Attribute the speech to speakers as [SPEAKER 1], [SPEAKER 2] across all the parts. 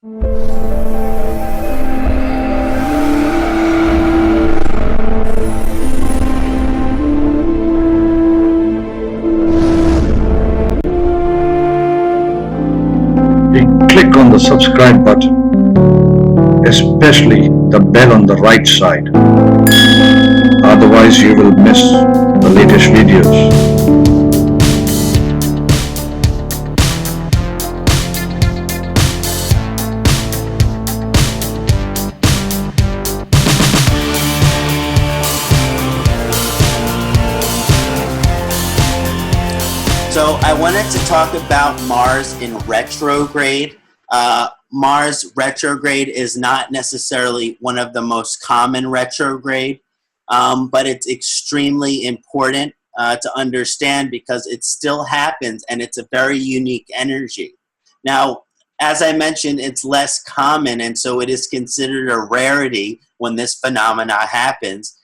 [SPEAKER 1] Click on the subscribe button, especially the bell on the right side. Otherwise, you will miss the latest videos.
[SPEAKER 2] So I wanted to talk about Mars in retrograde. Mars retrograde is not necessarily one of the most common retrograde, but it's extremely important to understand because it still happens and it's a very unique energy. Now, as I mentioned, it's less common, and so it is considered a rarity when this phenomena happens.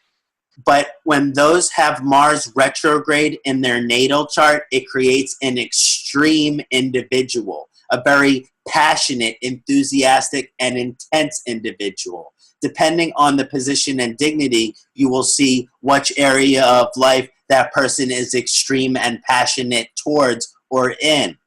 [SPEAKER 2] But when those have Mars retrograde in their natal chart, it creates an extreme individual, a very passionate, enthusiastic, and intense individual. Depending on the position and dignity, you will see which area of life that person is extreme and passionate towards or in.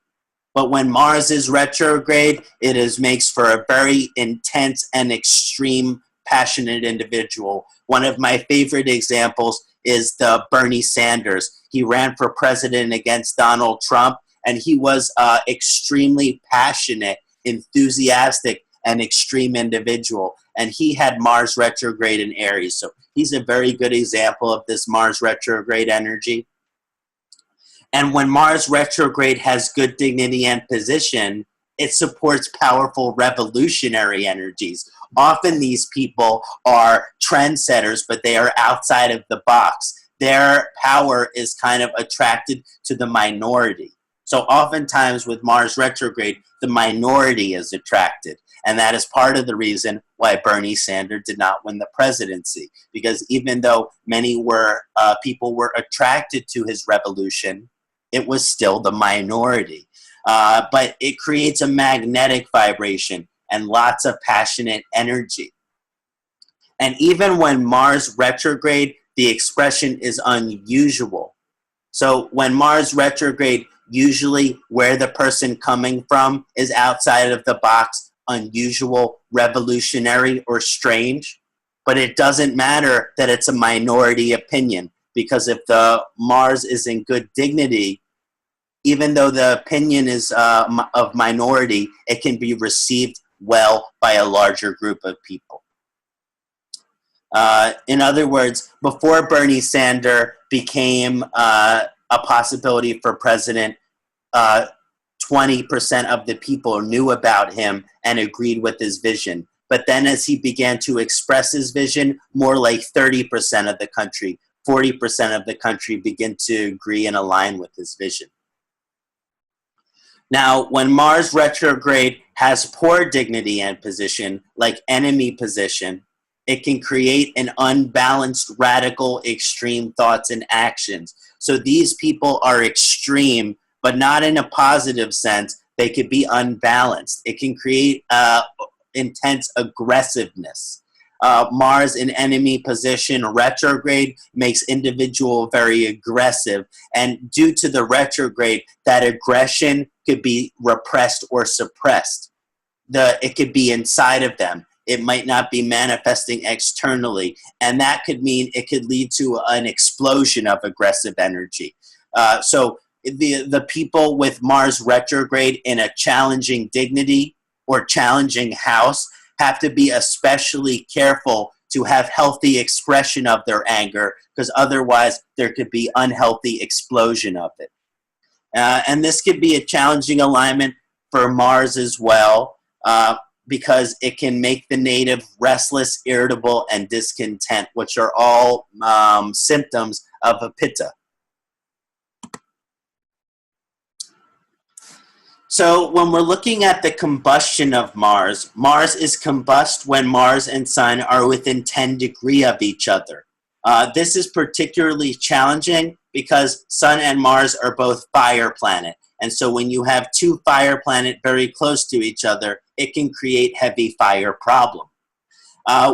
[SPEAKER 2] But when Mars is retrograde, it makes for a very intense and extreme passionate individual. One of my favorite examples is the Bernie Sanders. He ran for president against Donald Trump, and he was extremely passionate, enthusiastic, and extreme individual. And he had Mars retrograde in Aries. So he's a very good example of this Mars retrograde energy. And when Mars retrograde has good dignity and position, it supports powerful revolutionary energies. Often these people are trendsetters, but they are outside of the box. Their power is kind of attracted to the minority. So oftentimes with Mars retrograde, the minority is attracted. And that is part of the reason why Bernie Sanders did not win the presidency. Because even though many people were attracted to his revolution, it was still the minority. But it creates a magnetic vibration and lots of passionate energy. And even when Mars retrograde, the expression is unusual. So when Mars retrograde, usually where the person coming from is outside of the box, unusual, revolutionary, or strange. But it doesn't matter that it's a minority opinion, because if the Mars is in good dignity, even though the opinion is of minority, it can be received well by a larger group of people. In other words, before Bernie Sanders became a possibility for president, 20% of the people knew about him and agreed with his vision. But then as he began to express his vision, more like 30% of the country, 40% of the country began to agree and align with his vision. Now, when Mars retrograde has poor dignity and position, like enemy position, it can create an unbalanced, radical, extreme thoughts and actions. So these people are extreme, but not in a positive sense. They could be unbalanced. It can create intense aggressiveness. Mars in enemy position retrograde makes individual very aggressive, and due to the retrograde, that aggression could be repressed or suppressed. It could be inside of them. It might not be manifesting externally, and that could mean it could lead to an explosion of aggressive energy. So the people with Mars retrograde in a challenging dignity or challenging house have to be especially careful to have healthy expression of their anger, because otherwise there could be unhealthy explosion of it. And this could be a challenging alignment for Mars as well, because it can make the native restless, irritable, and discontent, which are all symptoms of a pitta. So when we're looking at the combustion of Mars, Mars is combust when Mars and Sun are within 10 degrees of each other. This is particularly challenging because Sun and Mars are both fire planet. And so when you have two fire planets very close to each other, it can create heavy fire problem.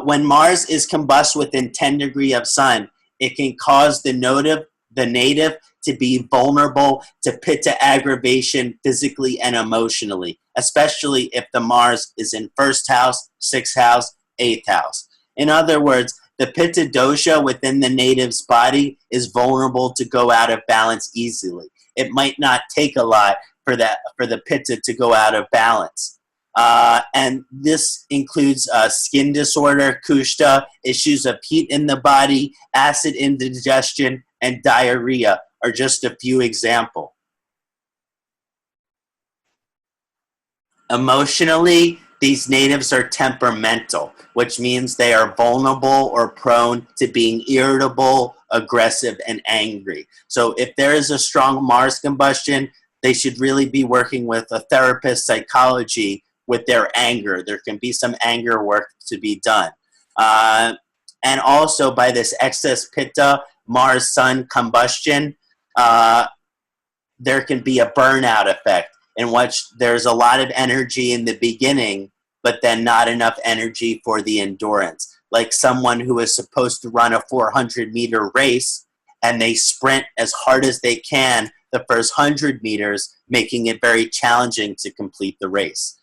[SPEAKER 2] When Mars is combust within 10 degrees of sun, it can cause the native to be vulnerable to pitta aggravation physically and emotionally, especially if the Mars is in first house, sixth house, eighth house. In other words, the pitta dosha within the native's body is vulnerable to go out of balance easily. It might not take a lot for the pitta to go out of balance. And this includes skin disorder, kushta, issues of heat in the body, acid indigestion, and diarrhea are just a few examples. Emotionally, these natives are temperamental, which means they are vulnerable or prone to being irritable, aggressive, and angry. So if there is a strong Mars combustion, they should really be working with a therapist, psychology, with their anger. There can be some anger work to be done. And also by this excess pitta, Mars-Sun combustion, there can be a burnout effect in which there's a lot of energy in the beginning, but then not enough energy for the endurance. Like someone who is supposed to run a 400-meter race, and they sprint as hard as they can the first 100 meters, making it very challenging to complete the race.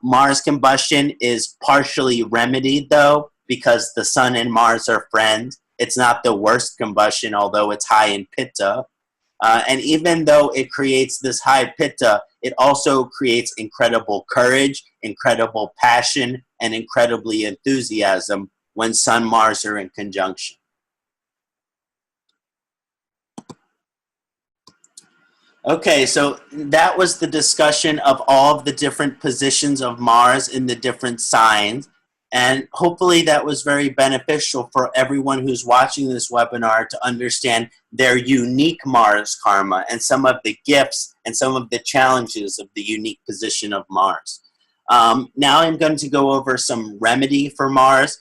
[SPEAKER 2] Mars combustion is partially remedied, though, because the Sun and Mars are friends. It's not the worst combustion, although it's high in pitta. And even though it creates this high pitta, it also creates incredible courage, incredible passion, and incredibly enthusiasm when Sun Mars are in conjunction. Okay, so that was the discussion of all of the different positions of Mars in the different signs. And hopefully that was very beneficial for everyone who's watching this webinar to understand their unique Mars karma and some of the gifts and some of the challenges of the unique position of Mars. Now I'm going to go over some remedy for Mars.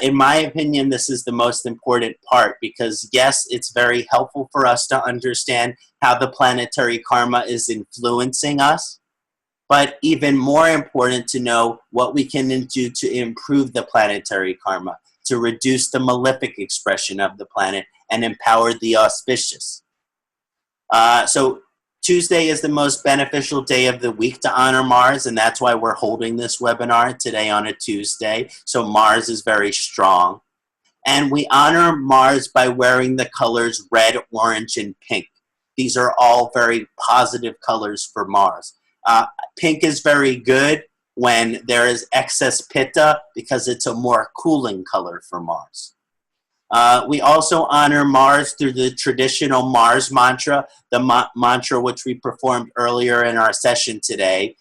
[SPEAKER 2] In my opinion, this is the most important part because, yes, it's very helpful for us to understand how the planetary karma is influencing us. But even more important to know what we can do to improve the planetary karma, to reduce the malefic expression of the planet and empower the auspicious. So Tuesday is the most beneficial day of the week to honor Mars, and that's why we're holding this webinar today on a Tuesday. So Mars is very strong. And we honor Mars by wearing the colors red, orange, and pink. These are all very positive colors for Mars. Pink is very good when there is excess pitta because it's a more cooling color for Mars. We also honor Mars through the traditional Mars mantra, the mantra which we performed earlier in our session today,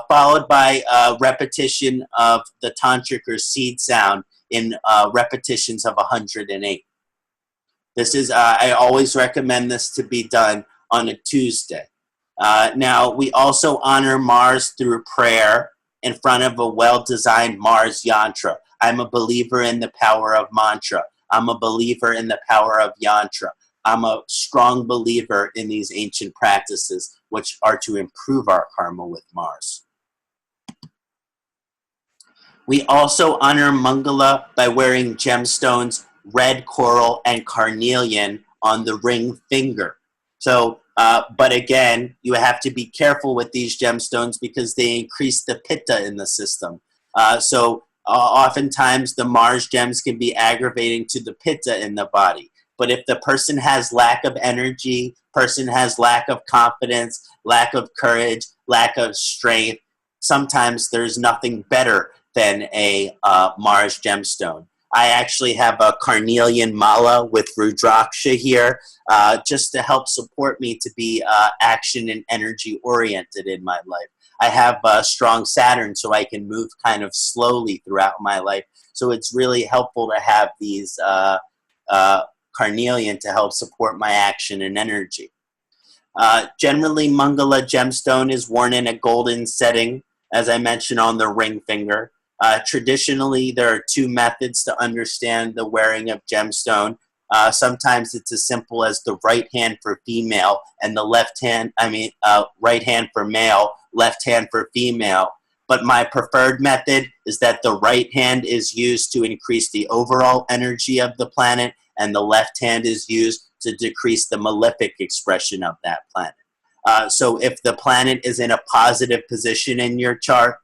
[SPEAKER 2] followed by repetition of the tantric or seed sound in repetitions of 108. This is, I always recommend this to be done on a Tuesday. Now, we also honor Mars through prayer in front of a well-designed Mars yantra. I'm a believer in the power of mantra. I'm a believer in the power of yantra. I'm a strong believer in these ancient practices, which are to improve our karma with Mars. We also honor Mangala by wearing gemstones, red coral, and carnelian on the ring finger. So, but again, you have to be careful with these gemstones because they increase the pitta in the system. Oftentimes the Mars gems can be aggravating to the pitta in the body. But if the person has lack of energy, person has lack of confidence, lack of courage, lack of strength, sometimes there's nothing better than a Mars gemstone. I actually have a carnelian mala with Rudraksha here just to help support me to be action and energy oriented in my life. I have a strong Saturn so I can move kind of slowly throughout my life. So it's really helpful to have these carnelian to help support my action and energy. Generally, Mangala gemstone is worn in a golden setting, as I mentioned, on the ring finger. Traditionally, there are two methods to understand the wearing of gemstone. Sometimes it's as simple as the right hand for female and the left hand, right hand for male, left hand for female. but my preferred method is that the right hand is used to increase the overall energy of the planet, and the left hand is used to decrease the malefic expression of that planet. So if the planet is in a positive position in your chart,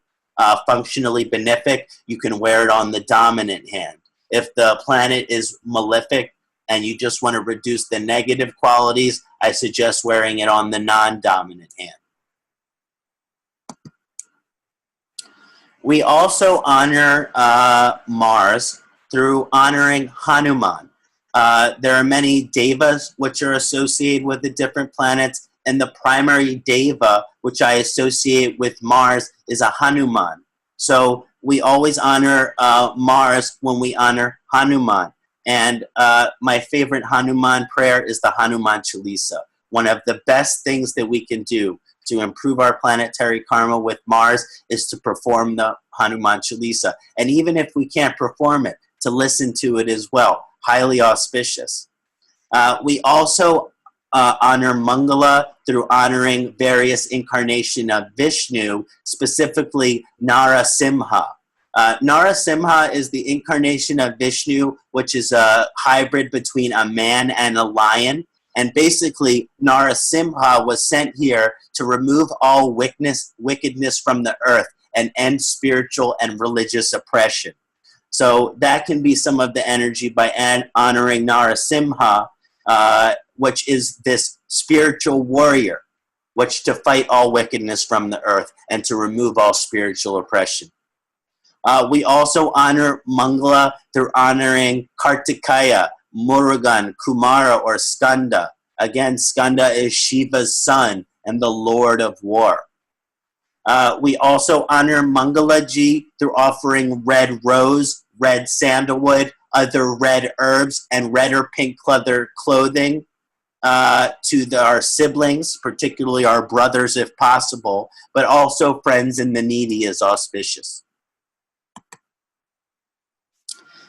[SPEAKER 2] functionally benefic, you can wear it on the dominant hand. If the planet is malefic and you just want to reduce the negative qualities, I suggest wearing it on the non-dominant hand. We also honor Mars through honoring Hanuman. There are many devas which are associated with the different planets, and the primary deva which I associate with Mars is a Hanuman. So we always honor Mars when we honor Hanuman. And my favorite Hanuman prayer is the Hanuman Chalisa. One of the best things that we can do to improve our planetary karma with Mars is to perform the Hanuman Chalisa. And even if we can't perform it, to listen to it as well. Highly auspicious. We also honor Mangala through honoring various incarnations of Vishnu, specifically Narasimha. Narasimha is the incarnation of Vishnu, which is a hybrid between a man and a lion. And basically, Narasimha was sent here to remove all wickedness from the earth and end spiritual and religious oppression. So that can be some of the energy by honoring Narasimha, which is this spiritual warrior, which to fight all wickedness from the earth and to remove all spiritual oppression. We also honor Mangala through honoring Kartikeya, Murugan, Kumara, or Skanda. Again, Skanda is Shiva's son and the Lord of War. We also honor Mangalaji through offering red rose, red sandalwood, other red herbs, and red or pink clothing to our siblings, particularly our brothers if possible, but also friends and the needy is auspicious.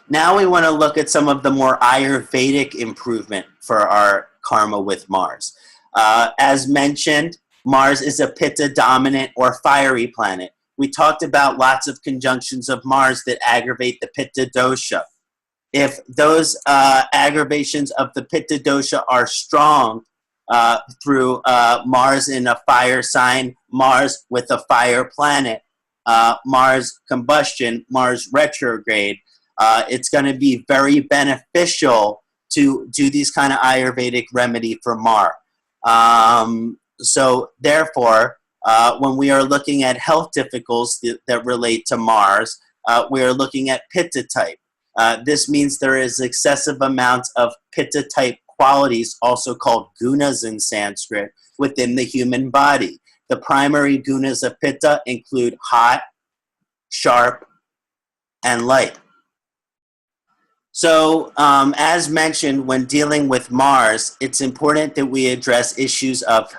[SPEAKER 2] Now we want to look at some of the more Ayurvedic improvement for our karma with Mars. As mentioned, Mars is a Pitta dominant or fiery planet. We talked about lots of conjunctions of Mars that aggravate the Pitta dosha. If those aggravations of the Pitta dosha are strong through Mars in a fire sign, Mars with a fire planet, Mars combustion, Mars retrograde, it's going to be very beneficial to do these kind of Ayurvedic remedy for Mars. So therefore, when we are looking at health difficulties that relate to Mars, we are looking at Pitta type. This means there is excessive amounts of Pitta type qualities, also called gunas in Sanskrit, within the human body. The primary gunas of Pitta include hot, sharp, and light. So, as mentioned, when dealing with Mars, it's important that we address issues of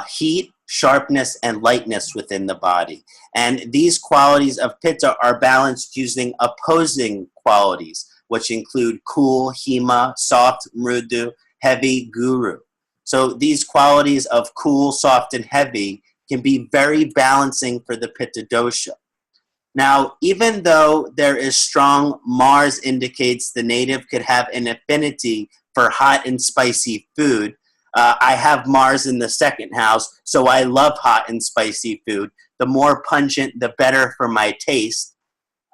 [SPEAKER 2] heat, sharpness, and lightness within the body. And these qualities of Pitta are balanced using opposing qualities, which include cool, hima, soft, mrudu, heavy, guru. So these qualities of cool, soft, and heavy can be very balancing for the Pitta dosha. Now, even though there is strong Mars indicates the native could have an affinity for hot and spicy food, I have Mars in the second house, so I love hot and spicy food. The more pungent, the better for my taste,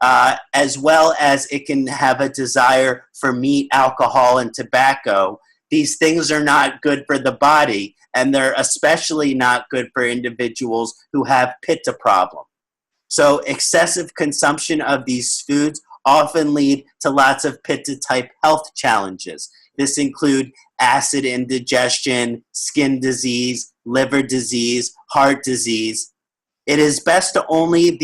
[SPEAKER 2] as well as it can have a desire for meat, alcohol, and tobacco. These things are not good for the body, and they're especially not good for individuals who have Pitta problem. So excessive consumption of these foods often lead to lots of Pitta-type health challenges. This include acid indigestion, skin disease, liver disease, heart disease. It is best to only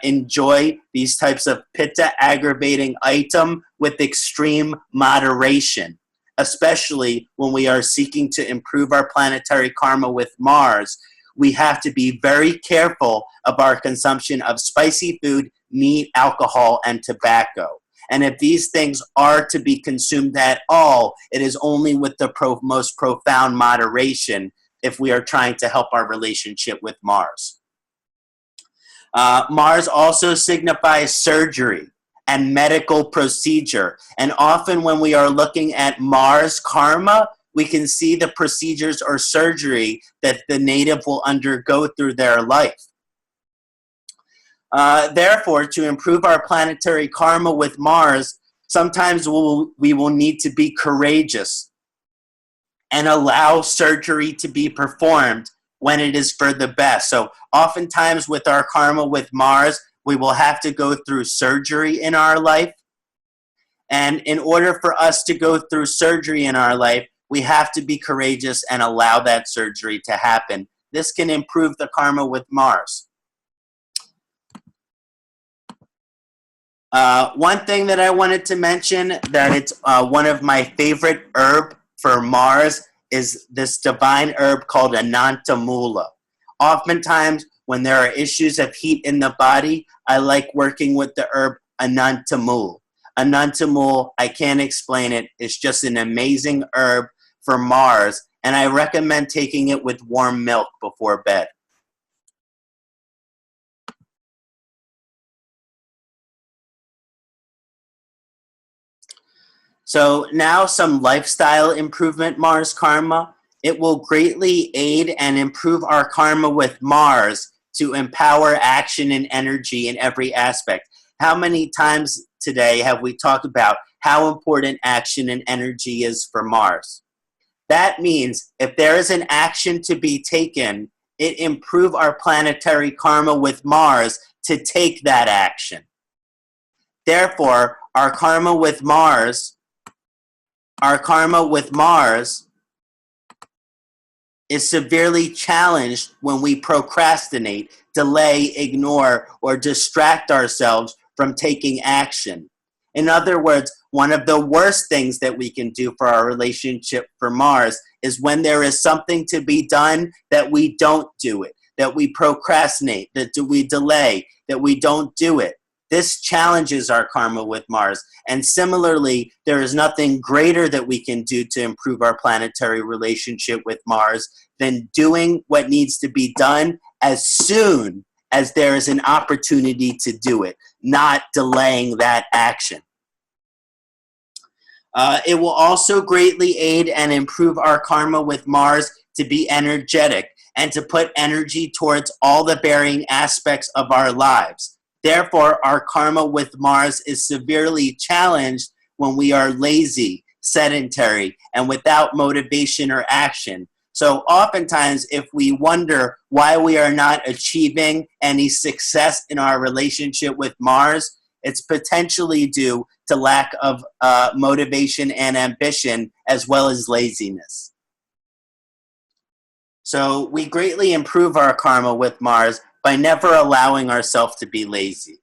[SPEAKER 2] enjoy these types of Pitta-aggravating item with extreme moderation, especially when we are seeking to improve our planetary karma with Mars. We have to be very careful of our consumption of spicy food, meat, alcohol, and tobacco. And if these things are to be consumed at all, it is only with the most profound moderation if we are trying to help our relationship with Mars. Mars also signifies surgery and medical procedure. And often when we are looking at Mars karma, we can see the procedures or surgery that the native will undergo through their life. Therefore, to improve our planetary karma with Mars, sometimes we will need to be courageous and allow surgery to be performed when it is for the best. So oftentimes with our karma with Mars, we will have to go through surgery in our life. And in order for us to go through surgery in our life, we have to be courageous and allow that surgery to happen. This can improve the karma with Mars. One thing that I wanted to mention, that it's one of my favorite herb for Mars, is this divine herb called Anantamula. Oftentimes, when there are issues of heat in the body, I like working with the herb Anantamul. Anantamul, I can't explain it. It's just an amazing herb for Mars, and I recommend taking it with warm milk before bed. So now some lifestyle improvement Mars karma. It will greatly aid and improve our karma with Mars to empower action and energy in every aspect. How many times today have we talked about how important action and energy is for Mars? That means if there is an action to be taken, it improves our planetary karma with Mars to take that action. Therefore, our karma with Mars is severely challenged when we procrastinate, delay, ignore, or distract ourselves from taking action. In other words, one of the worst things that we can do for our relationship for Mars is when there is something to be done that we don't do it, that we procrastinate, that we delay, that we don't do it. This challenges our karma with Mars. And similarly, there is nothing greater that we can do to improve our planetary relationship with Mars than doing what needs to be done as soon as there is an opportunity to do it, not delaying that action. It will also greatly aid and improve our karma with Mars to be energetic and to put energy towards all the varying aspects of our lives. Therefore, our karma with Mars is severely challenged when we are lazy, sedentary, and without motivation or action. So oftentimes, if we wonder why we are not achieving any success in our relationship with Mars, it's potentially due to lack of motivation and ambition, as well as laziness. So we greatly improve our karma with Mars by never allowing ourselves to be lazy.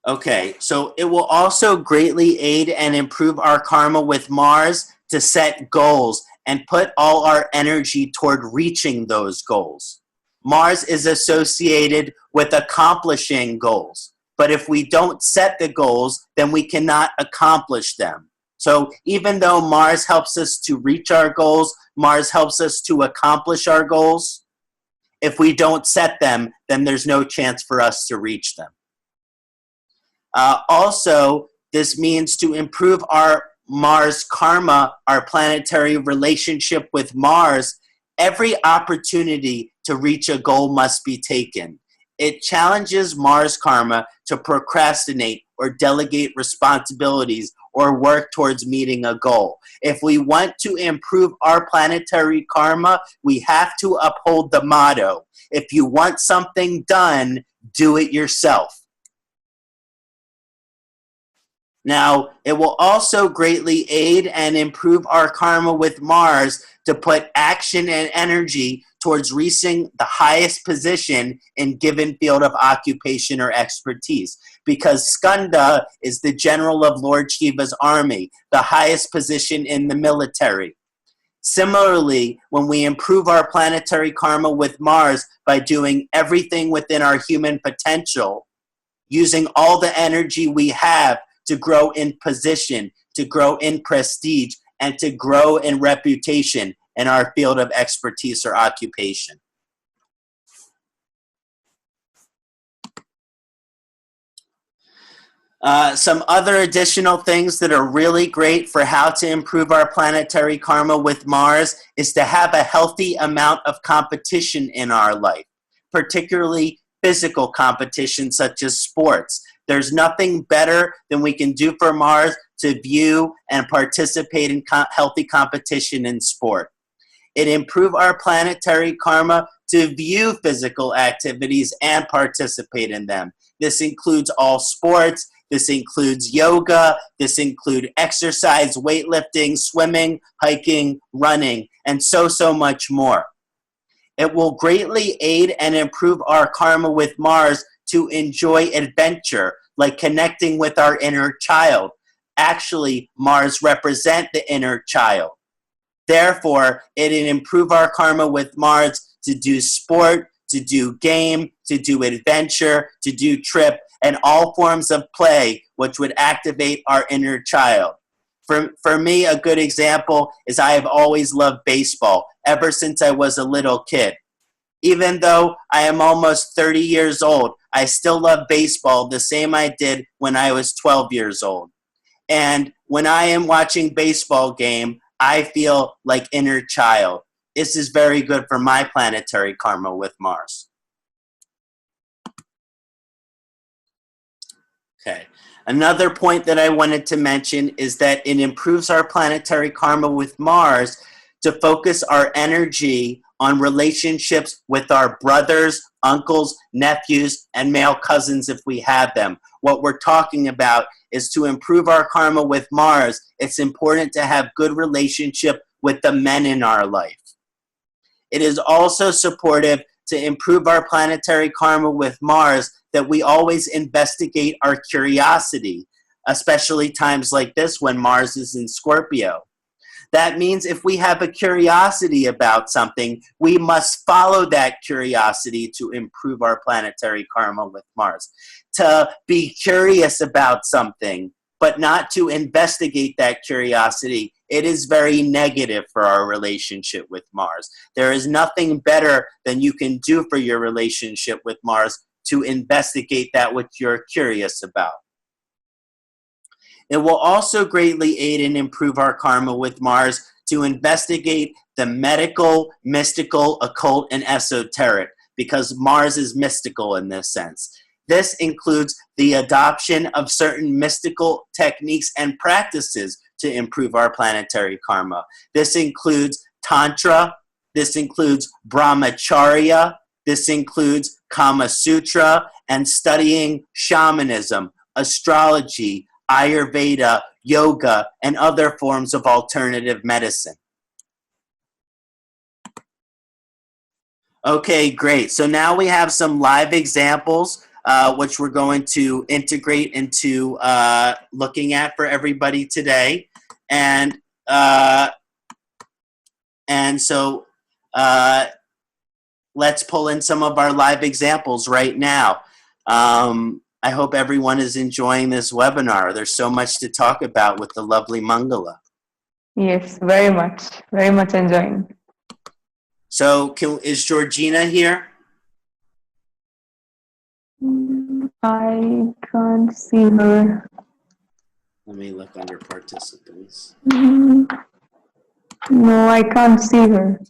[SPEAKER 2] Okay, so it will also greatly aid and improve our karma with Mars to set goals and put all our energy toward reaching those goals. Mars is associated with accomplishing goals, but if we don't set the goals, then we cannot accomplish them. So even though Mars helps us to reach our goals, Mars helps us to accomplish our goals, if we don't set them, then there's no chance for us to reach them. Also, this means to improve our Mars karma, our planetary relationship with Mars, every opportunity to reach a goal must be taken. It challenges Mars karma to procrastinate or delegate responsibilities or work towards meeting a goal. If we want to improve our planetary karma, we have to uphold the motto: if you want something done, do it yourself. Now, it will also greatly aid and improve our karma with Mars to put action and energy towards reaching the highest position in given field of occupation or expertise. Because Skanda is the general of Lord Shiva's army, the highest position in the military. Similarly, when we improve our planetary karma with Mars by doing everything within our human potential, using all the energy we have to grow in position, to grow in prestige, and to grow in reputation, in our field of expertise or occupation. Some other additional things that are really great for how to improve our planetary karma with Mars is to have a healthy amount of competition in our life, particularly physical competition such as sports. There's nothing better than we can do for Mars to view and participate in healthy competition in sport. It improves our planetary karma to view physical activities and participate in them. This includes all sports. This includes yoga. This includes exercise, weightlifting, swimming, hiking, running, and so much more. It will greatly aid and improve our karma with Mars to enjoy adventure, like connecting with our inner child. Actually, Mars represents the inner child. Therefore, it'll improve our karma with Mars to do sport, to do game, to do adventure, to do trip, and all forms of play, which would activate our inner child. For me, a good example is I have always loved baseball ever since I was a little kid. Even though I am almost 30 years old, I still love baseball the same I did when I was 12 years old. And when I am watching baseball game, I feel like inner child. This is very good for my planetary karma with Mars. Okay. Another point that I wanted to mention is that it improves our planetary karma with Mars to focus our energy on relationships with our brothers, uncles, nephews, and male cousins if we have them. What we're talking about is to improve our karma with Mars. It's important to have good relationship with the men in our life. It is also supportive to improve our planetary karma with Mars that we always investigate our curiosity, especially times like this when Mars is in Scorpio. That means if we have a curiosity about something, we must follow that curiosity to improve our planetary karma with Mars. To be curious about something, but not to investigate that curiosity, it is very negative for our relationship with Mars. There is nothing better than you can do for your relationship with Mars to investigate that which you're curious about. It will also greatly aid and improve our karma with Mars to investigate the medical, mystical, occult, and esoteric, because Mars is mystical in this sense. This includes the adoption of certain mystical techniques and practices to improve our planetary karma. This includes Tantra, this includes Brahmacharya, this includes Kama Sutra, and studying shamanism, astrology, Ayurveda, yoga, and other forms of alternative medicine. Okay, great. So now we have some live examples, which we're going to integrate into looking at for everybody today. And so let's pull in some of our live examples right now. I hope everyone is enjoying this webinar. There's so much to talk about with the lovely Mangala.
[SPEAKER 3] Yes, very much enjoying.
[SPEAKER 2] So is Georgina here?
[SPEAKER 3] I can't see her.
[SPEAKER 2] Let me look under participants.
[SPEAKER 3] No, I can't see her.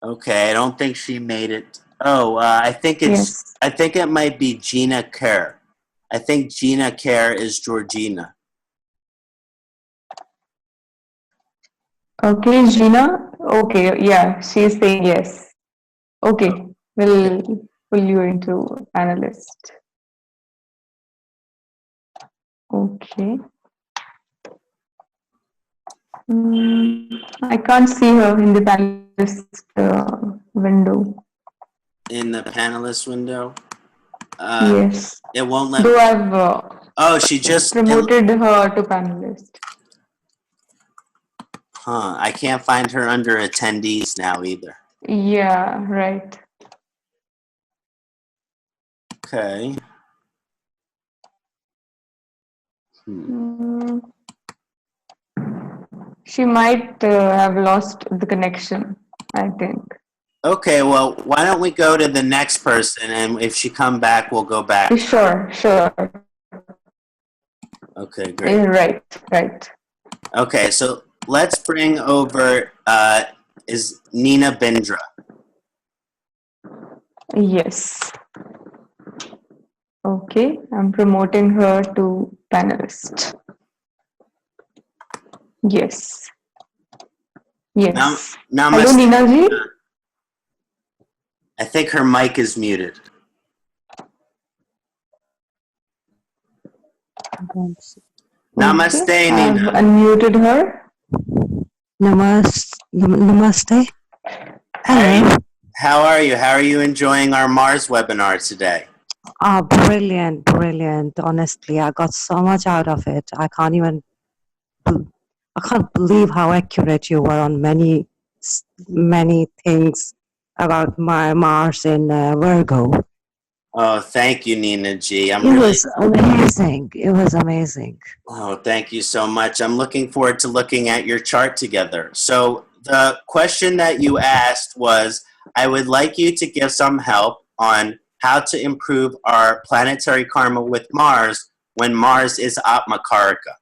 [SPEAKER 2] Okay, I don't think she made it. Oh, I think it might be Gina Kerr. I think Gina Kerr is Georgina.
[SPEAKER 3] Okay, Gina. Okay, yeah, she's saying yes. Okay, we'll pull you into panelist. Okay. I can't see her in the panelist window.
[SPEAKER 2] In the panelist window?
[SPEAKER 3] Yes.
[SPEAKER 2] It won't let
[SPEAKER 3] Though I've
[SPEAKER 2] she just
[SPEAKER 3] promoted her to panelist.
[SPEAKER 2] Huh, I can't find her under attendees now either.
[SPEAKER 3] Yeah, right.
[SPEAKER 2] Okay.
[SPEAKER 3] She might have lost the connection, I think.
[SPEAKER 2] Okay, well, why don't we go to the next person, and if she come back, we'll go back.
[SPEAKER 3] Sure.
[SPEAKER 2] Okay, great.
[SPEAKER 3] Right.
[SPEAKER 2] Okay, so let's bring over is Nina Bindra.
[SPEAKER 3] Yes. Okay, I'm promoting her to panelist. Yes. Yes. Hello,
[SPEAKER 2] Namaste.
[SPEAKER 3] Nina ji.
[SPEAKER 2] I think her mic is muted. Namaste,
[SPEAKER 3] Okay, I've
[SPEAKER 2] Nina.
[SPEAKER 3] unmuted her.
[SPEAKER 4] Namaste.
[SPEAKER 2] Hello. How are you? How are you enjoying our Mars webinar today?
[SPEAKER 4] Oh, brilliant. Honestly, I got so much out of it. I can't believe how accurate you were on many things about my Mars in Virgo.
[SPEAKER 2] Oh, thank you, Nina G.
[SPEAKER 4] It was amazing.
[SPEAKER 2] Oh, thank you so much. I'm looking forward to looking at your chart together. So the question that you asked was, I would like you to give some help on how to improve our planetary karma with Mars when Mars is Atmakarika.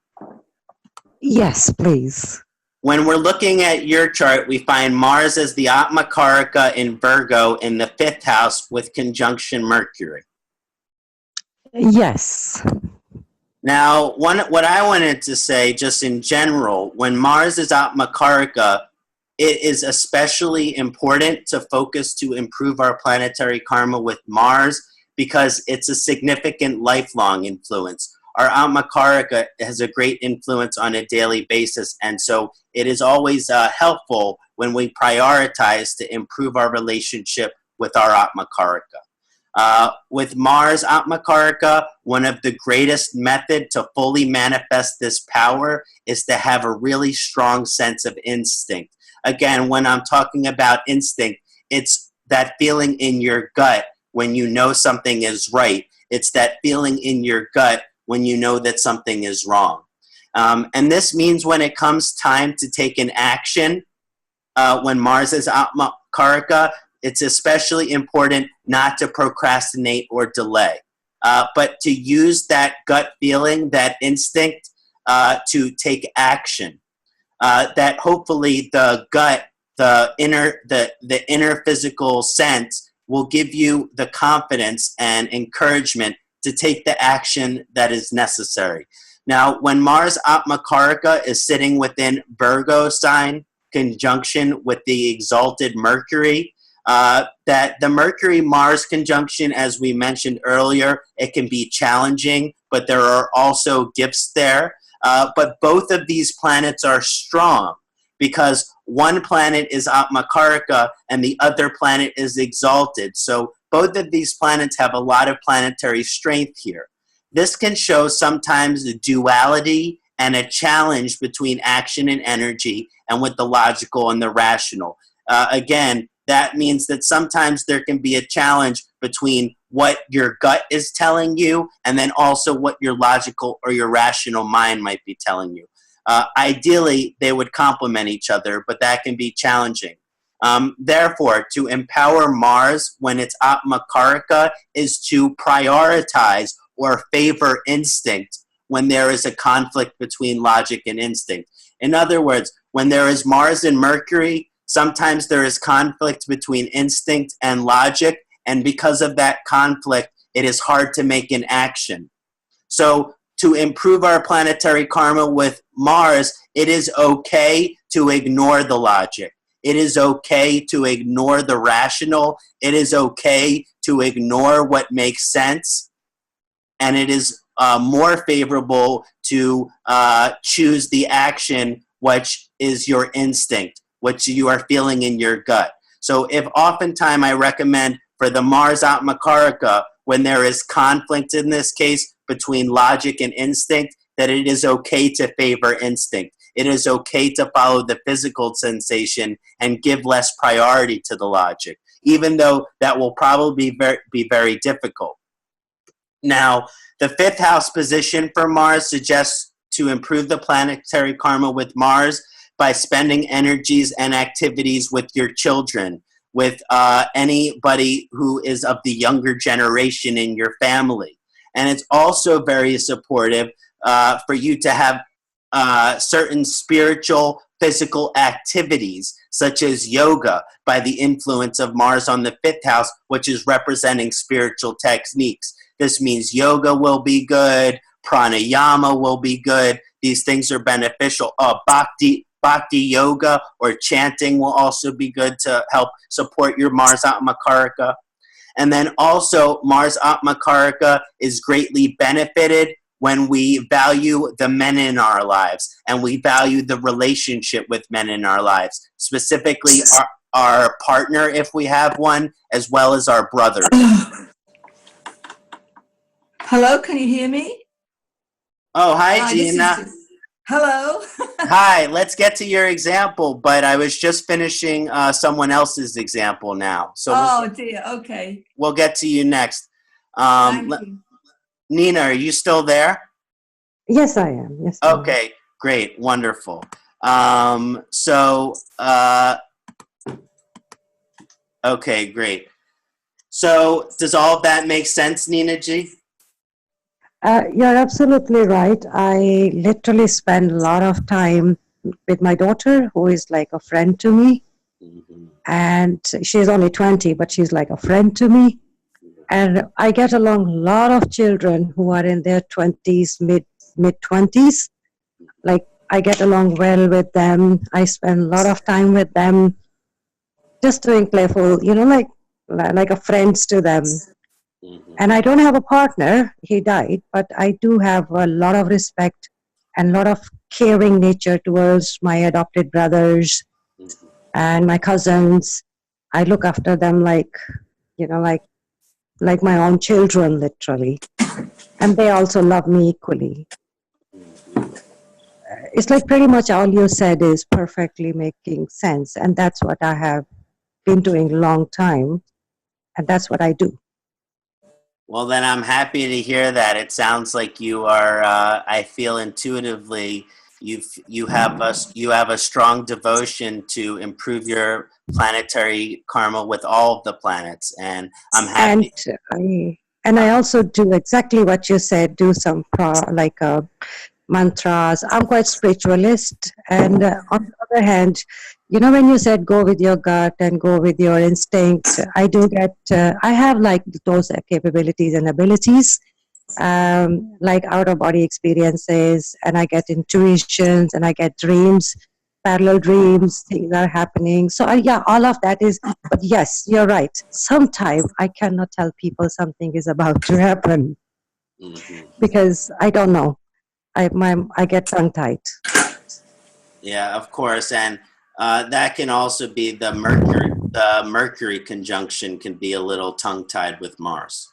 [SPEAKER 4] Yes, please.
[SPEAKER 2] When we're looking at your chart, we find Mars as the Atmakarika in Virgo in the 5th house with conjunction Mercury.
[SPEAKER 4] Yes.
[SPEAKER 2] Now, what I wanted to say, just in general, when Mars is Atmakarika, it is especially important to focus to improve our planetary karma with Mars because it's a significant lifelong influence. Our Atmakarika has a great influence on a daily basis, and so it is always helpful when we prioritize to improve our relationship with our Atmakarika. With Mars Atmakarika, one of the greatest method to fully manifest this power is to have a really strong sense of instinct. Again, when I'm talking about instinct, it's that feeling in your gut when you know something is right. It's that feeling in your gut when you know that something is wrong. And this means when it comes time to take an action, when Mars is Atmakarika, it's especially important not to procrastinate or delay, but to use that gut feeling, that instinct, to take action. That hopefully the gut, the inner physical sense will give you the confidence and encouragement to take the action that is necessary. Now, when Mars Atmakarika is sitting within Virgo sign, conjunction with the exalted Mercury, that the Mercury-Mars conjunction, as we mentioned earlier, it can be challenging, but there are also gifts there. But both of these planets are strong because one planet is Atmakarika and the other planet is exalted. So both of these planets have a lot of planetary strength here. This can show sometimes a duality and a challenge between action and energy and with the logical and the rational. Again, that means that sometimes there can be a challenge between what your gut is telling you and then also what your logical or your rational mind might be telling you. Ideally, they would complement each other, but that can be challenging. Therefore, to empower Mars when it's Atmakarika is to prioritize or favor instinct when there is a conflict between logic and instinct. In other words, when there is Mars and Mercury, sometimes there is conflict between instinct and logic, and because of that conflict, it is hard to make an action. So to improve our planetary karma with Mars, it is okay to ignore the logic. It is okay to ignore the rational. It is okay to ignore what makes sense. And it is more favorable to choose the action which is your instinct, which you are feeling in your gut. So if oftentimes I recommend for the Mars Atmakarika, when there is conflict in this case between logic and instinct, that it is okay to favor instinct. It is okay to follow the physical sensation and give less priority to the logic, even though that will probably be very difficult. Now, the 5th house position for Mars suggests to improve the planetary karma with Mars, by spending energies and activities with your children, with anybody who is of the younger generation in your family. And it's also very supportive for you to have certain spiritual, physical activities, such as yoga, by the influence of Mars on the 5th house, which is representing spiritual techniques. This means yoga will be good, pranayama will be good. These things are beneficial. Bhakti yoga or chanting will also be good to help support your Mars Atmakarika. And then also Mars Atmakarika is greatly benefited when we value the men in our lives and we value the relationship with men in our lives, specifically our partner, if we have one, as well as our brothers.
[SPEAKER 5] Hello, can you hear me?
[SPEAKER 2] Oh, hi, Gina.
[SPEAKER 5] Hello.
[SPEAKER 2] Hi, let's get to your example, but I was just finishing someone else's example now. So
[SPEAKER 5] dear, okay.
[SPEAKER 2] We'll get to you next.
[SPEAKER 5] Thank you.
[SPEAKER 2] Nina, are you still there?
[SPEAKER 4] Yes, I am. Yes. I am.
[SPEAKER 2] Okay, great, wonderful. Okay, great. So does all of that make sense, Nina G?
[SPEAKER 4] You're absolutely right. I literally spend a lot of time with my daughter, who is like a friend to me.
[SPEAKER 2] Mm-hmm.
[SPEAKER 4] And she's only 20, but she's like a friend to me. And I get along a lot of children who are in their 20s, mid-20s. Like, I get along well with them. I spend a lot of time with them, just doing playful, like a friends to them.
[SPEAKER 2] Mm-hmm.
[SPEAKER 4] And I don't have a partner. He died, but I do have a lot of respect and a lot of caring nature towards my adopted brothers
[SPEAKER 2] Mm-hmm.
[SPEAKER 4] and my cousins. I look after them like my own children, literally. And they also love me equally. It's like pretty much all you said is perfectly making sense. And that's what I have been doing a long time. And that's what I do.
[SPEAKER 2] Well, then I'm happy to hear that. It sounds like you are, I feel intuitively, you have a strong devotion to improve your planetary karma with all of the planets. And I'm happy.
[SPEAKER 4] And I also do exactly what you said, do some mantras. I'm quite spiritualist. And on the other hand, when you said go with your gut and go with your instinct, I do get, I have like those capabilities and abilities, like out-of-body experiences, and I get intuitions, and I get dreams, parallel dreams, things are happening. So yeah, all of that is, but yes, you're right. Sometimes I cannot tell people something is about to happen
[SPEAKER 2] Mm-hmm.
[SPEAKER 4] because I don't know. I get tongue-tied.
[SPEAKER 2] Yeah, of course, and that can also be the Mercury conjunction can be a little tongue-tied with Mars.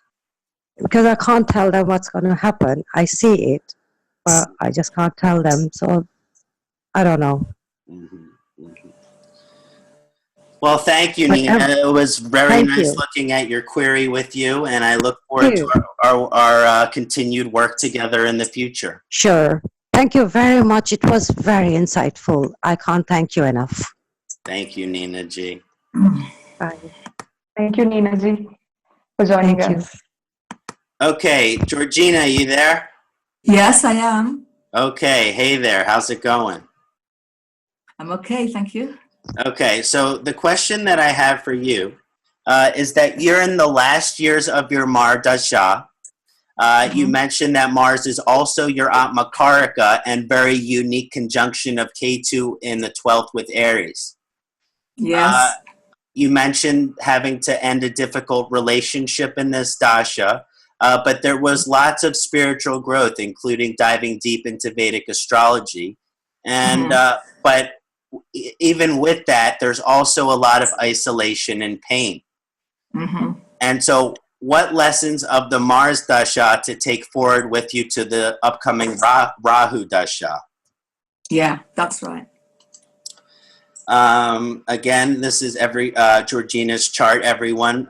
[SPEAKER 4] Because I can't tell them what's going to happen. I see it, but I just can't tell them. So I don't know.
[SPEAKER 2] Mm-hmm. Mm-hmm. Well, thank you, Nina. It was very nice looking at your query with you, and I look forward to our continued work together in the future.
[SPEAKER 4] Sure. Thank you very much. It was very insightful. I can't thank you enough.
[SPEAKER 2] Thank you, Nina G.
[SPEAKER 4] Bye.
[SPEAKER 3] Thank you, Nina Ji, for joining us.
[SPEAKER 2] Okay, Georgina, you there?
[SPEAKER 5] Yes, I am.
[SPEAKER 2] Okay, hey there. How's it going?
[SPEAKER 5] I'm okay, thank you.
[SPEAKER 2] Okay, so the question that I have for you is that you're in the last years of your Mar Dasha. You mentioned that Mars is also your Atmakarika and very unique conjunction of Ketu in the 12th with Aries.
[SPEAKER 5] Yes.
[SPEAKER 2] You mentioned having to end a difficult relationship in this Dasha, but there was lots of spiritual growth, including diving deep into Vedic astrology. And but even with that, there's also a lot of isolation and pain.
[SPEAKER 5] Mm-hmm.
[SPEAKER 2] And so what lessons of the Mars Dasha to take forward with you to the upcoming Rahu Dasha?
[SPEAKER 5] Yeah, that's right.
[SPEAKER 2] Again, this is Georgina's chart, everyone,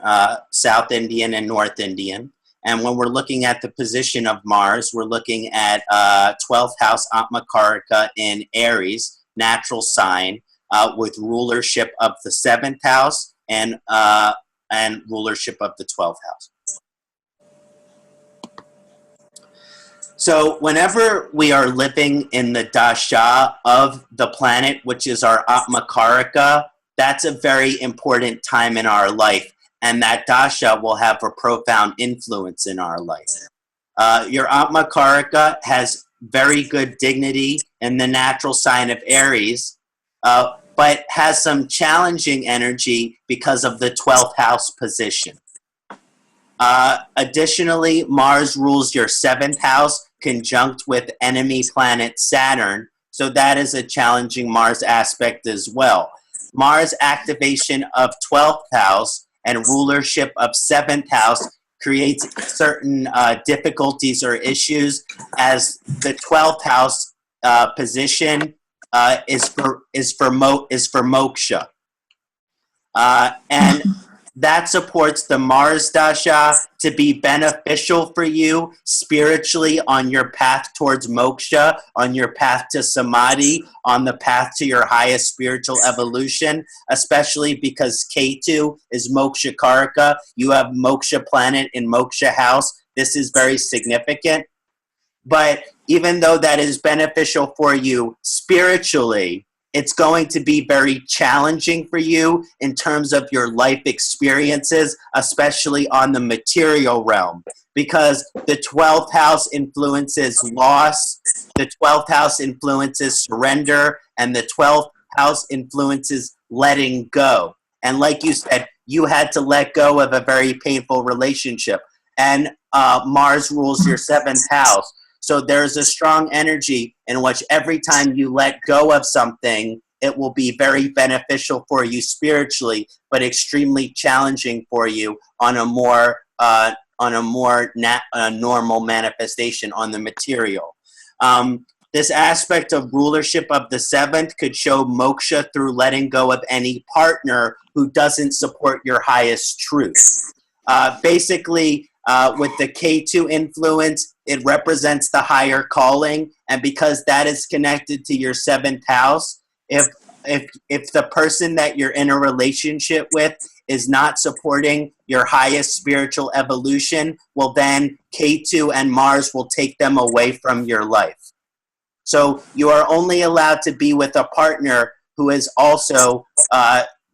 [SPEAKER 2] South Indian and North Indian. And when we're looking at the position of Mars, we're looking at 12th house Atmakarika in Aries, natural sign with rulership of the 7th house and rulership of the 12th house. So whenever we are living in the dasha of the planet, which is our Atma Karaka, that's a very important time in our life. And that dasha will have a profound influence in our life. Your Atma Karaka has very good dignity in the natural sign of Aries, but has some challenging energy because of the 12th house position. Additionally, Mars rules your 7th house conjunct with enemy planet Saturn, so that is a challenging Mars aspect as well. Mars activation of 12th house and rulership of 7th house creates certain difficulties or issues, as the 12th house position is for moksha, and that supports the Mars dasha to be beneficial for you spiritually on your path towards moksha, on your path to samadhi, on the path to your highest spiritual evolution, especially because Ketu is moksha karaka. You have moksha planet in moksha house. This is very significant. But even though that is beneficial for you spiritually, it's going to be very challenging for you in terms of your life experiences, especially on the material realm, because the 12th house influences loss, the 12th house influences surrender, and the 12th house influences letting go. And like you said, you had to let go of a very painful relationship. And Mars rules your 7th house. So there's a strong energy in which every time you let go of something, it will be very beneficial for you spiritually, but extremely challenging for you on a more normal manifestation on the material. This aspect of rulership of the 7th could show moksha through letting go of any partner who doesn't support your highest truth. Basically, with the K2 influence, it represents the higher calling, and because that is connected to your 7th house, if the person that you're in a relationship with is not supporting your highest spiritual evolution, well then K2 and Mars will take them away from your life. So you are only allowed to be with a partner who is also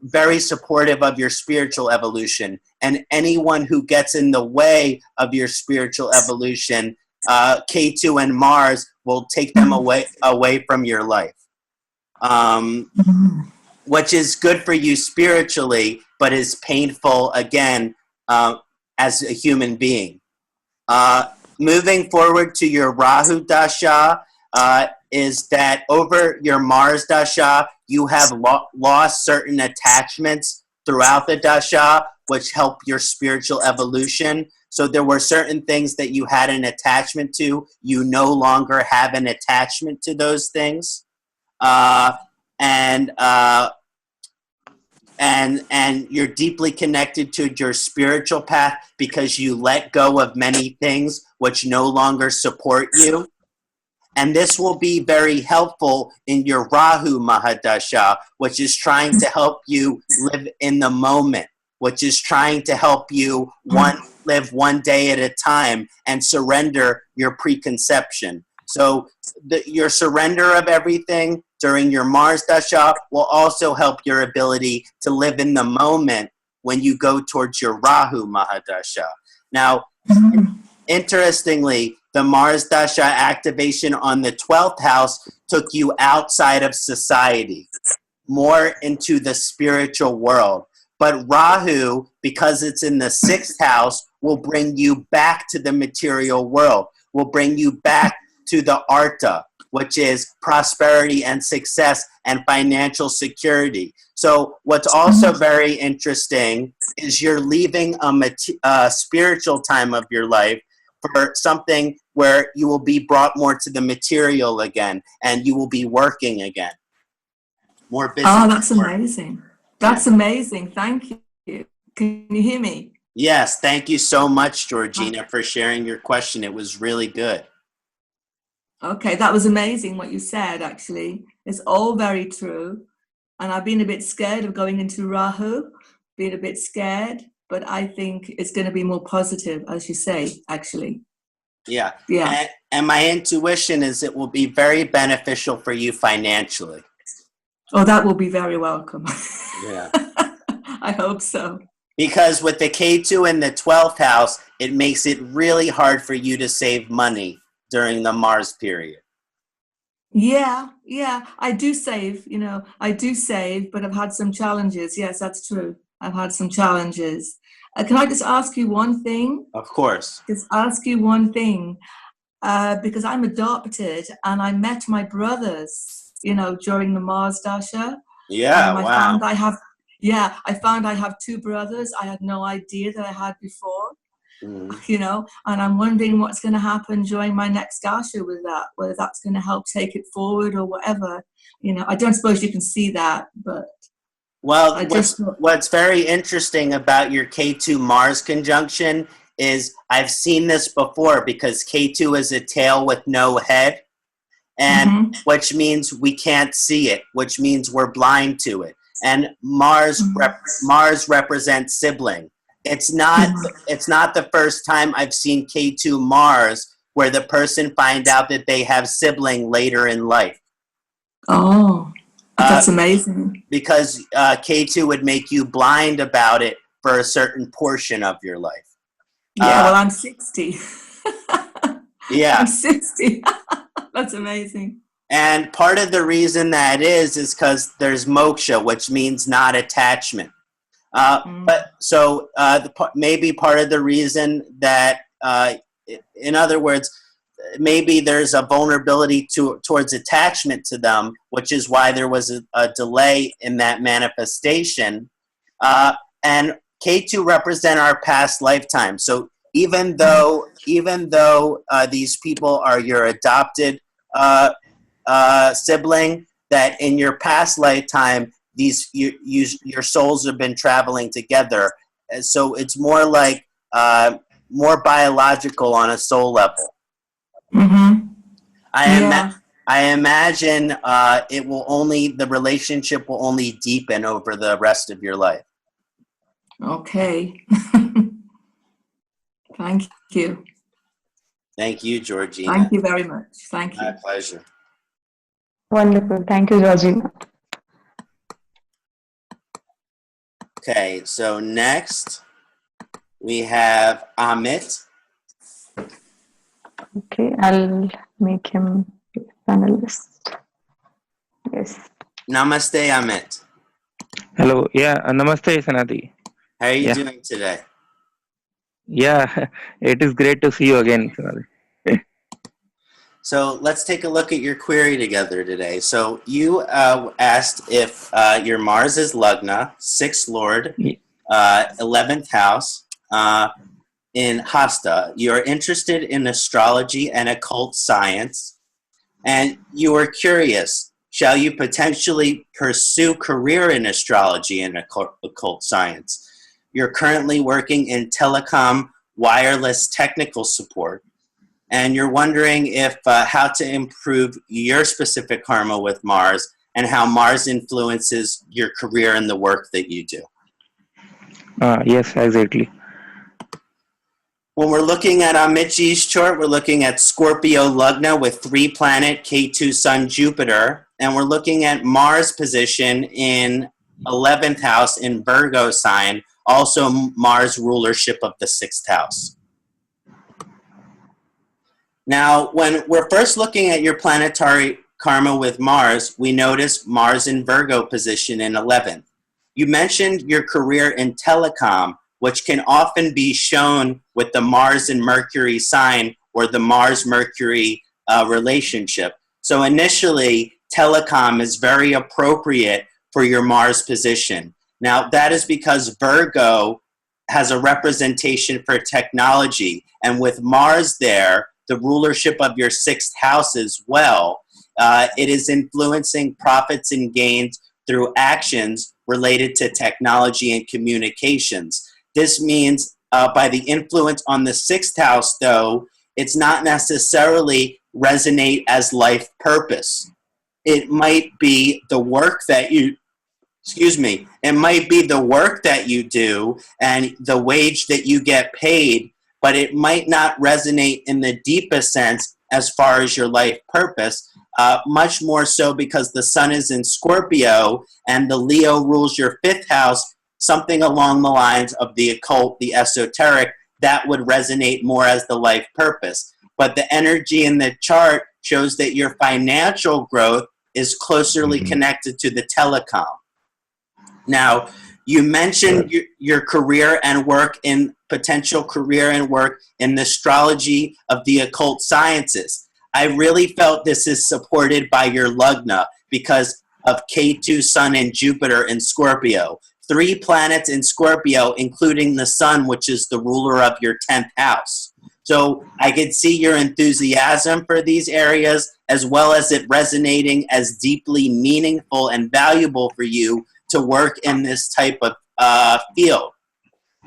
[SPEAKER 2] very supportive of your spiritual evolution, and anyone who gets in the way of your spiritual evolution, K2 and Mars will take them away from your life, which is good for you spiritually, but is painful again as a human being. Moving forward to your Rahu dasha, is that over your Mars dasha, you have lost certain attachments throughout the dasha, which help your spiritual evolution. So there were certain things that you had an attachment to. You no longer have an attachment to those things. And you're deeply connected to your spiritual path because you let go of many things which no longer support you. And this will be very helpful in your Rahu Mahadasha, which is trying to help you live in the moment, which is trying to help you live one day at a time and surrender your preconception. So your surrender of everything during your Mars Dasha will also help your ability to live in the moment when you go towards your Rahu Mahadasha. Now, interestingly, the Mars Dasha activation on the 12th house took you outside of society, more into the spiritual world. But Rahu, because it's in the 6th house, will bring you back to the material world, will bring you back to the Artha, which is prosperity and success and financial security. So what's also very interesting is you're leaving a spiritual time of your life for something where you will be brought more to the material again, and you will be working again. More business.
[SPEAKER 5] Oh, that's amazing. That's amazing. Thank you. Can you hear me?
[SPEAKER 2] Yes, thank you so much, Georgina, for sharing your question. It was really good.
[SPEAKER 5] Okay, that was amazing what you said, actually. It's all very true. And I've been a bit scared of going into Rahu, being a bit scared, but I think it's going to be more positive, as you say, actually.
[SPEAKER 2] Yeah.
[SPEAKER 5] Yeah.
[SPEAKER 2] And my intuition is it will be very beneficial for you financially.
[SPEAKER 5] Oh, that will be very welcome.
[SPEAKER 2] Yeah.
[SPEAKER 5] I hope so.
[SPEAKER 2] Because with the K2 in the 12th house, it makes it really hard for you to save money during the Mars period.
[SPEAKER 5] Yeah, I do save, I do save, but I've had some challenges. Yes, that's true. I've had some challenges. Can I just ask you one thing?
[SPEAKER 2] Of course.
[SPEAKER 5] Just ask you one thing, because I'm adopted and I met my brothers, during the Mars Dasha.
[SPEAKER 2] Yeah,
[SPEAKER 5] I
[SPEAKER 2] wow.
[SPEAKER 5] I found I have two brothers. I had no idea that I had before. And I'm wondering what's going to happen during my next Dasha with that, whether that's going to help take it forward or whatever. I don't suppose you can see that, but...
[SPEAKER 2] Well, what's very interesting about your K2 Mars conjunction is I've seen this before because K2 is a tail with no head, and which means we can't see it, which means we're blind to it. And Mars represents sibling. It's not the first time I've seen K2 Mars where the person find out that they have sibling later in life.
[SPEAKER 5] Oh, that's amazing.
[SPEAKER 2] Because K2 would make you blind about it for a certain portion of your life.
[SPEAKER 5] Yeah, well, I'm 60.
[SPEAKER 2] Yeah.
[SPEAKER 5] I'm 60. That's amazing.
[SPEAKER 2] And part of the reason that is because there's moksha, which means not attachment. But so maybe part of the reason that, in other words, maybe there's a vulnerability towards attachment to them, which is why there was a delay in that manifestation. And K2 represent our past lifetime. So even though these people are your adopted sibling, that in your past lifetime, your souls have been traveling together. And so it's more like more biological on a soul level. I imagine the relationship will only deepen over the rest of your life.
[SPEAKER 5] Okay. Thank you.
[SPEAKER 2] Thank you, Georgina.
[SPEAKER 5] Thank you very much. Thank you.
[SPEAKER 2] My pleasure.
[SPEAKER 3] Wonderful. Thank you, Georgina.
[SPEAKER 2] Okay, so next we have Amit.
[SPEAKER 3] Okay, I'll make him panelist. Yes.
[SPEAKER 2] Namaste, Amit.
[SPEAKER 6] Hello. Yeah. Namaste, Kṣaṇāti.
[SPEAKER 2] How are you doing today?
[SPEAKER 6] Yeah. It is great to see you again, Kṣaṇāti.
[SPEAKER 2] So let's take a look at your query together today. So you asked if your Mars is Lagna, 6th Lord, 11th house, in Hasta. You're interested in astrology and occult science, and you are curious, shall you potentially pursue career in astrology and occult science? You're currently working in telecom wireless technical support, and you're wondering if how to improve your specific karma with Mars and how Mars influences your career and the work that you do.
[SPEAKER 6] Yes, exactly.
[SPEAKER 2] When we're looking at Amitji's chart, we're looking at Scorpio Lagna with 3 planet, K2 Sun, Jupiter, and we're looking at Mars position in 11th house in Virgo sign, also Mars rulership of the 6th house. Now, when we're first looking at your planetary karma with Mars, we notice Mars in Virgo position in 11th. You mentioned your career in telecom, which can often be shown with the Mars and Mercury sign or the Mars-Mercury relationship. So initially, telecom is very appropriate for your Mars position. Now, that is because Virgo has a representation for technology, and with Mars there, the rulership of your 6th house as well, it is influencing profits and gains through actions related to technology and communications. This means by the influence on the 6th house, though, it's not necessarily resonate as life purpose. It might be the work that you, excuse me, it might be the work that you do and the wage that you get paid, but it might not resonate in the deepest sense as far as your life purpose, much more so because the sun is in Scorpio and the Leo rules your fifth house, something along the lines of the occult, the esoteric, that would resonate more as the life purpose. But the energy in the chart shows that your financial growth is closely connected to the telecom. Now, you mentioned your career and work in potential career and work in the astrology of the occult sciences. I really felt this is supported by your Lugna because of K2, Sun, and Jupiter in Scorpio. 3 planets in Scorpio, including the Sun, which is the ruler of your 10th house. So I could see your enthusiasm for these areas, as well as it resonating as deeply meaningful and valuable for you to work in this type of field.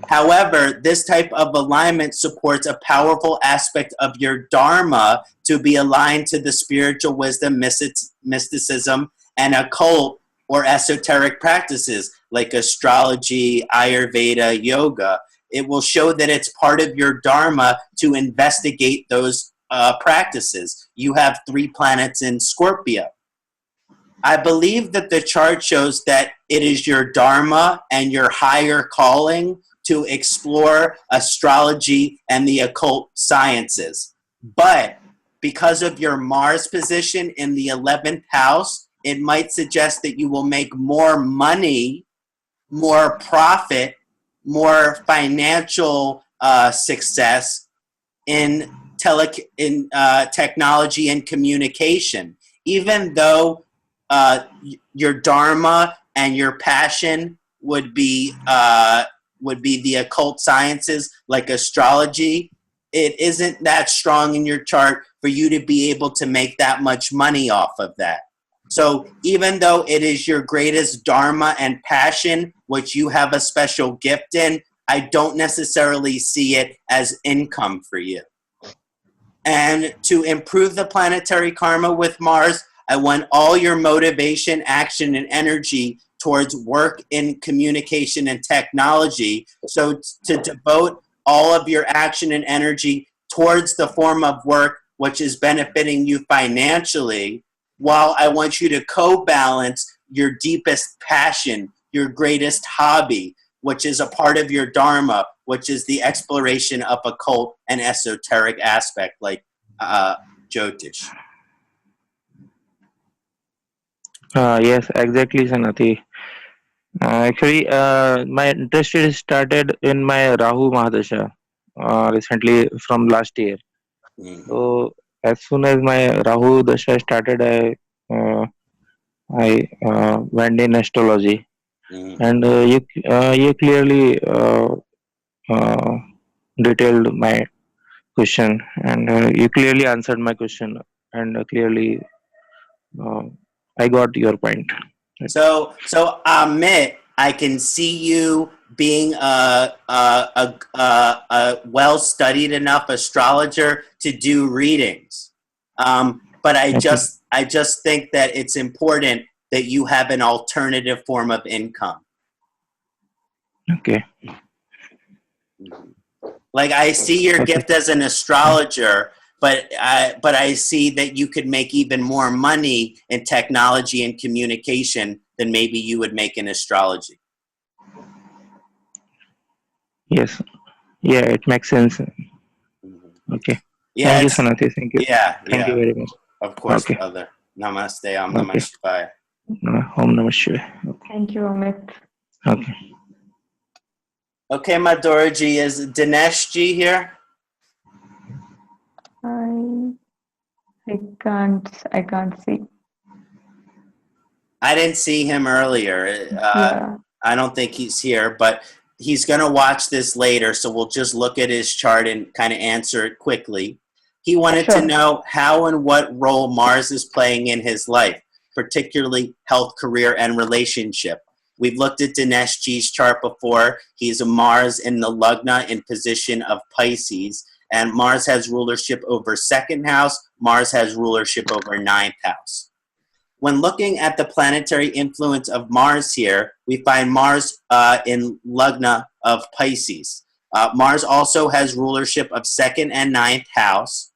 [SPEAKER 2] However, this type of alignment supports a powerful aspect of your dharma to be aligned to the spiritual wisdom, mysticism, and occult or esoteric practices like astrology, Ayurveda, yoga. It will show that it's part of your dharma to investigate those practices. You have 3 planets in Scorpio. I believe that the chart shows that it is your dharma and your higher calling to explore astrology and the occult sciences. But because of your Mars position in the 11th house, it might suggest that you will make more money, more profit, more financial success in technology and communication. Even though your dharma and your passion would be the occult sciences like astrology, it isn't that strong in your chart for you to be able to make that much money off of that. So even though it is your greatest dharma and passion, which you have a special gift in, I don't necessarily see it as income for you. And to improve the planetary karma with Mars, I want all your motivation, action, and energy towards work in communication and technology. So to devote all of your action and energy towards the form of work which is benefiting you financially, while I want you to co-balance your deepest passion, your greatest hobby, which is a part of your dharma, which is the exploration of occult and esoteric aspect like Jyotish.
[SPEAKER 6] Yes, exactly, Kṣaṇāti. Actually, my interest is started in my Rahu Mahadasha recently from last year.
[SPEAKER 2] Mm-hmm.
[SPEAKER 6] So as soon as my Rahu Dasha started, I went in astrology,
[SPEAKER 2] Mm-hmm.
[SPEAKER 6] and you clearly detailed my question, and you clearly answered my question, and clearly I got your point.
[SPEAKER 2] So Amit, I can see you being a well-studied enough astrologer to do readings. But I just think that it's important that you have an alternative form of income.
[SPEAKER 6] Okay.
[SPEAKER 2] Like I see your gift as an astrologer, but I see that you could make even more money in technology and communication than maybe you would make in astrology.
[SPEAKER 6] Yes. Yeah, it makes sense. Okay.
[SPEAKER 2] Yeah,
[SPEAKER 6] Thank you, Kṣaṇāti. Thank you.
[SPEAKER 2] Yeah,
[SPEAKER 6] Thank you very much.
[SPEAKER 2] Of course,
[SPEAKER 6] Okay.
[SPEAKER 2] brother. Namaste. Om
[SPEAKER 6] Okay.
[SPEAKER 2] Namah Shivaya.
[SPEAKER 6] Om Namah Shivaya.
[SPEAKER 3] Thank you, Amit.
[SPEAKER 6] Okay.
[SPEAKER 2] Okay, Madhuraji, is Dinesh Ji here?
[SPEAKER 3] I can't see.
[SPEAKER 2] I didn't see him earlier.
[SPEAKER 3] Yeah.
[SPEAKER 2] I don't think he's here, but he's going to watch this later, so we'll just look at his chart and kind of answer it quickly. He wanted to
[SPEAKER 3] Sure.
[SPEAKER 2] know how and what role Mars is playing in his life, particularly health, career, and relationship. We've looked at Dinesh G's chart before. He's a Mars in the Lugna in position of Pisces, and Mars has rulership over second house. Mars has rulership over ninth house. When looking at the planetary influence of Mars here, we find Mars in Lagna of Pisces. Mars also has rulership of 2nd and 9th house.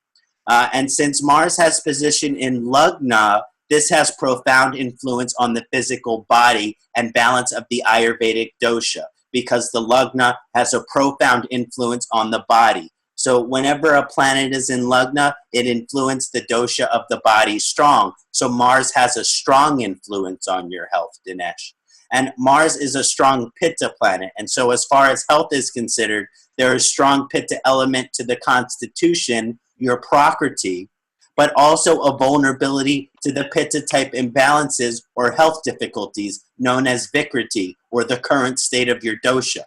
[SPEAKER 2] And since Mars has position in Lagna, this has profound influence on the physical body and balance of the Ayurvedic dosha, because the Lagna has a profound influence on the body. So whenever a planet is in Lagna, it influences the dosha of the body strong. So Mars has a strong influence on your health, Dinesh. And Mars is a strong Pitta planet. And so as far as health is considered, there is strong Pitta element to the constitution, your Prakriti, but also a vulnerability to the Pitta type imbalances or health difficulties known as Vikriti, or the current state of your dosha.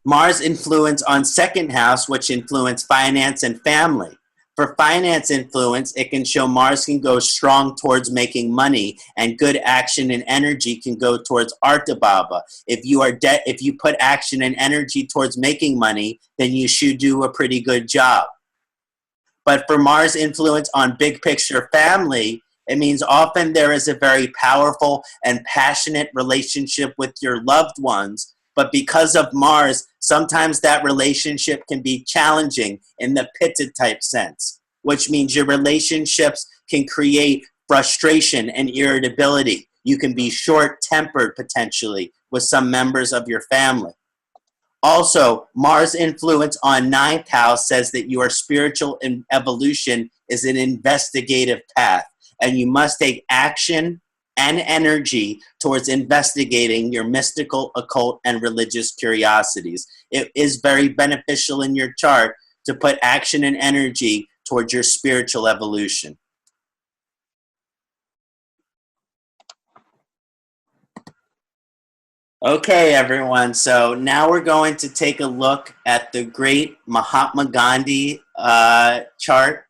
[SPEAKER 2] Mars influence on 2nd house, which influence finance and family. For finance influence, it can show Mars can go strong towards making money, and good action and energy can go towards Artabhava. If you put action and energy towards making money, then you should do a pretty good job. But for Mars influence on big picture family, it means often there is a very powerful and passionate relationship with your loved ones. But because of Mars, sometimes that relationship can be challenging in the Pitta type sense, which means your relationships can create frustration and irritability. You can be short-tempered potentially with some members of your family. Also, Mars influence on 9th house says that your spiritual evolution is an investigative path, and you must take action and energy towards investigating your mystical, occult, and religious curiosities. It is very beneficial in your chart to put action and energy towards your spiritual evolution. Okay, everyone, so now we're going to take a look at the great Mahatma Gandhi chart.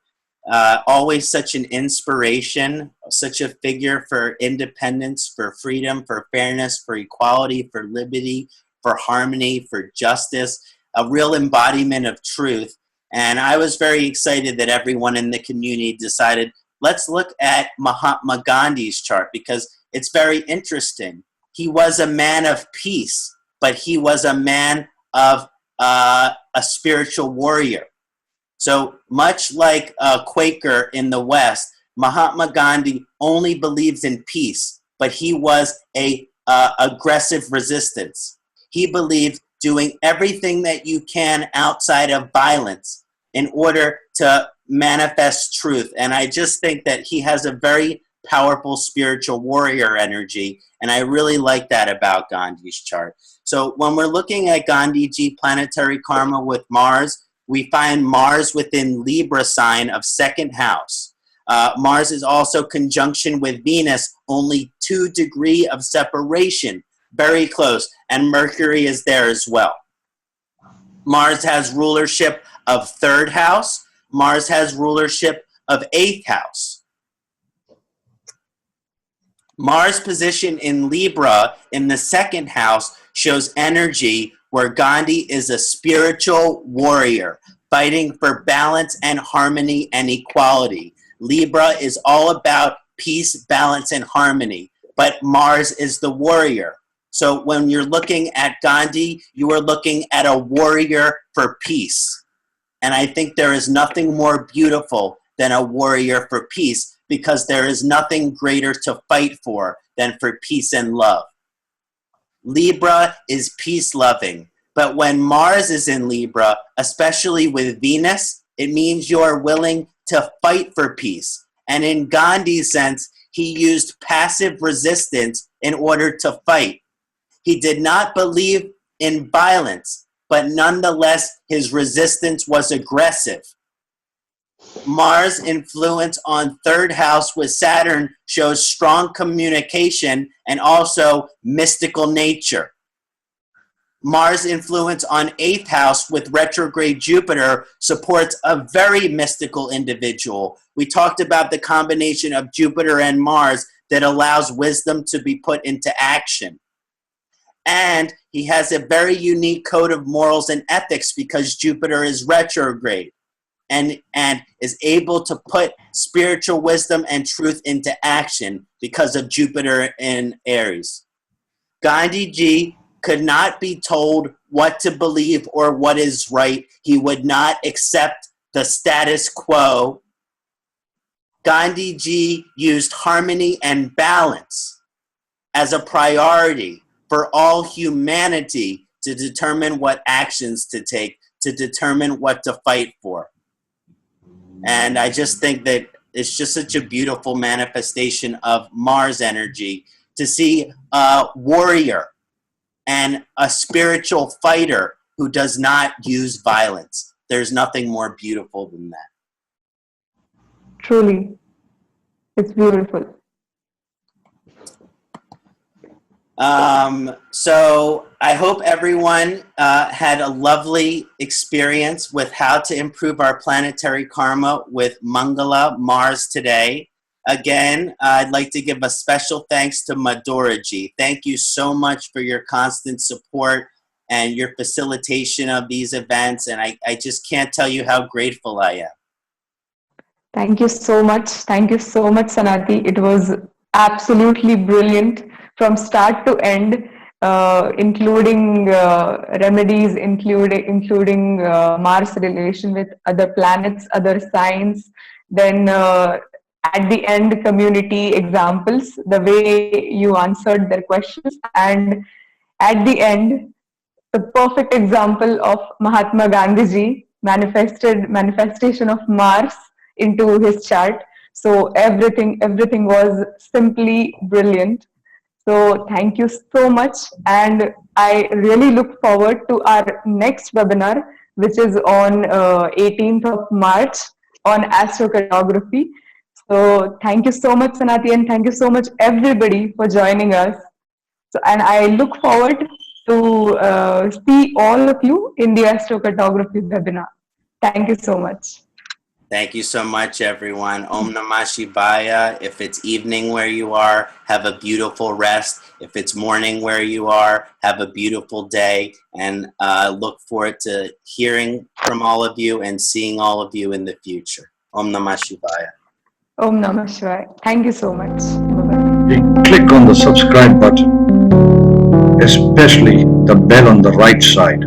[SPEAKER 2] Always such an inspiration, such a figure for independence, for freedom, for fairness, for equality, for liberty, for harmony, for justice, a real embodiment of truth. And I was very excited that everyone in the community decided, let's look at Mahatma Gandhi's chart, because it's very interesting. He was a man of peace, but he was a man of a spiritual warrior. So much like a Quaker in the West, Mahatma Gandhi only believes in peace, but he was a aggressive resistance. He believed doing everything that you can outside of violence in order to manifest truth. And I just think that he has a very powerful spiritual warrior energy, and I really like that about Gandhi's chart. So when we're looking at Gandhiji planetary karma with Mars, we find Mars within Libra sign of 2nd house. Mars is also conjunction with Venus, only 2 degrees of separation, very close, and Mercury is there as well. Mars has rulership of 3rd house. Mars has rulership of 8th house. Mars position in Libra in the 2nd house shows energy where Gandhi is a spiritual warrior, fighting for balance and harmony and equality. Libra is all about peace, balance, and harmony, but Mars is the warrior. So when you're looking at Gandhi, you are looking at a warrior for peace. And I think there is nothing more beautiful than a warrior for peace, because there is nothing greater to fight for than for peace and love. Libra is peace-loving, but when Mars is in Libra, especially with Venus, it means you are willing to fight for peace. And in Gandhi's sense, he used passive resistance in order to fight. He did not believe in violence, but nonetheless, his resistance was aggressive. Mars influence on 3rd house with Saturn shows strong communication and also mystical nature. Mars influence on 8th house with retrograde Jupiter supports a very mystical individual. We talked about the combination of Jupiter and Mars that allows wisdom to be put into action. And he has a very unique code of morals and ethics because Jupiter is retrograde. and is able to put spiritual wisdom and truth into action because of Jupiter in Aries. Gandhi ji could not be told what to believe or what is right. He would not accept the status quo. Gandhi ji used harmony and balance as a priority for all humanity to determine what actions to take, to determine what to fight for. And I just think that it's just such a beautiful manifestation of Mars energy to see a warrior and a spiritual fighter who does not use violence. There's nothing more beautiful than that.
[SPEAKER 3] Truly, it's beautiful.
[SPEAKER 2] So I hope everyone had a lovely experience with how to improve our planetary karma with Mangala Mars today. Again, I'd like to give a special thanks to Madhuraji. Thank you so much for your constant support and your facilitation of these events. And I just can't tell you how grateful I am.
[SPEAKER 3] Thank you so much. Thank you so much, Kṣaṇāti. It was absolutely brilliant from start to end, including remedies, including Mars relation with other planets, other signs, then at the end, community examples, the way you answered their questions, and at the end, the perfect example of Mahatma Gandhiji manifestation of Mars into his chart. So everything was simply brilliant. So thank you so much, and I really look forward to our next webinar, which is on 18th of March on astrocartography. So thank you so much, Kṣaṇāti, and thank you so much everybody for joining us. So, and I look forward to see all of you in the astrocartography webinar. Thank you so much.
[SPEAKER 2] Thank you so much, everyone. Om Namah Shivaya. If it's evening where you are, have a beautiful rest. If it's morning where you are, have a beautiful day. And look forward to hearing from all of you and seeing all of you in the future. Om Namah Shivaya.
[SPEAKER 3] Om Namah Shivaya. Thank you so much. Bye-bye.
[SPEAKER 1] Click on the subscribe button, especially the bell on the right side.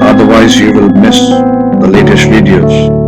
[SPEAKER 1] Otherwise, you will miss the latest videos.